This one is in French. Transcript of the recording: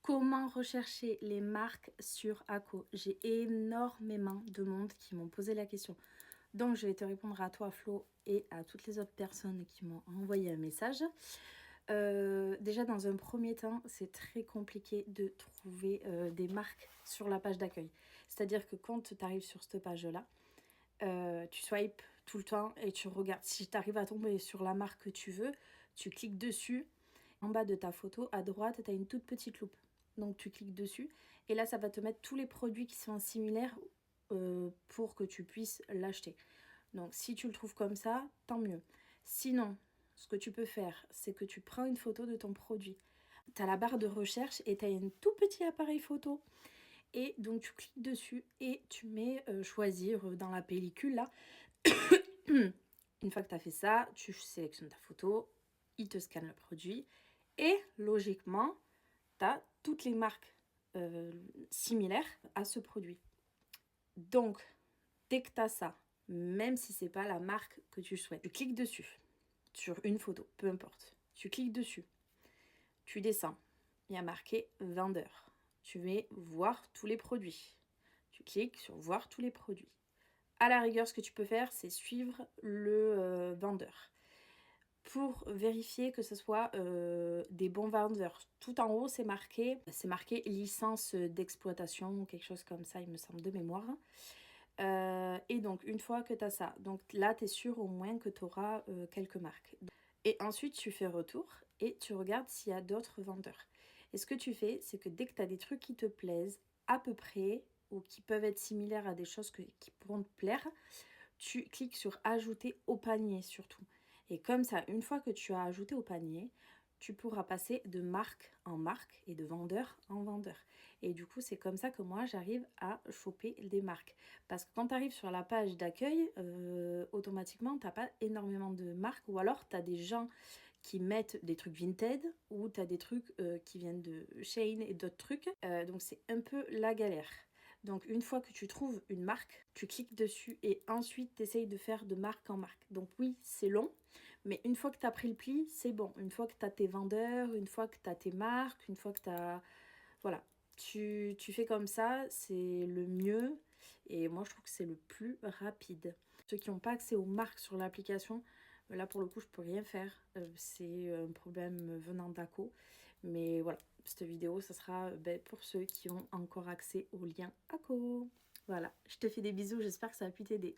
Comment rechercher les marques sur ACO? J'ai énormément de monde qui m'ont posé la question. Donc, je vais te répondre à toi, Flo, et à toutes les autres personnes qui m'ont envoyé un message. Déjà, dans un premier temps, c'est très compliqué de trouver des marques sur la page d'accueil. C'est-à-dire que quand tu arrives sur cette page-là, tu swipes tout le temps et tu regardes. Si tu arrives à tomber sur la marque que tu veux, tu cliques dessus. En bas de ta photo, à droite, tu as une toute petite loupe. Donc tu cliques dessus et là, ça va te mettre tous les produits qui sont similaires pour que tu puisses l'acheter. Donc si tu le trouves comme ça, tant mieux. Sinon, ce que tu peux faire, c'est que tu prends une photo de ton produit. Tu as la barre de recherche et tu as un tout petit appareil photo. Et donc tu cliques dessus et tu mets choisir dans la pellicule là. Une fois que tu as fait ça, tu sélectionnes ta photo, il te scanne le produit et logiquement, tu as toutes les marques similaires à ce produit. Donc, dès que tu as ça, même si ce n'est pas la marque que tu souhaites, tu cliques dessus sur une photo, peu importe. Tu cliques dessus, tu descends, il y a marqué vendeur. Tu mets voir tous les produits. Tu cliques sur voir tous les produits. À la rigueur, ce que tu peux faire, c'est suivre le vendeur pour vérifier que ce soit des bons vendeurs. Tout en haut, c'est marqué licence d'exploitation ou quelque chose comme ça, il me semble, de mémoire. Et donc, une fois que tu as ça, donc là, tu es sûr au moins que tu auras quelques marques. Et ensuite, tu fais retour et tu regardes s'il y a d'autres vendeurs. Et ce que tu fais, c'est que dès que tu as des trucs qui te plaisent, à peu près, ou qui peuvent être similaires à des choses qui pourront te plaire, tu cliques sur ajouter au panier surtout. Et comme ça, une fois que tu as ajouté au panier, tu pourras passer de marque en marque et de vendeur en vendeur. Et du coup, c'est comme ça que moi, j'arrive à choper des marques. Parce que quand tu arrives sur la page d'accueil, automatiquement, tu n'as pas énormément de marques. Ou alors, tu as des gens qui mettent des trucs Vinted ou tu as des trucs qui viennent de Shein et d'autres trucs. Donc, c'est un peu la galère. Donc une fois que tu trouves une marque, tu cliques dessus et ensuite tu essayes de faire de marque en marque. Donc oui, c'est long, mais une fois que tu as pris le pli, c'est bon. Une fois que tu as tes vendeurs, une fois que tu as tes marques, une fois que tu as... Voilà, tu fais comme ça, c'est le mieux et moi je trouve que c'est le plus rapide. Ceux qui n'ont pas accès aux marques sur l'application, là pour le coup je peux rien faire, c'est un problème venant d'Aco. Mais voilà, cette vidéo ça sera pour ceux qui ont encore accès au lien Aco. Voilà, je te fais des bisous, j'espère que ça a pu t'aider.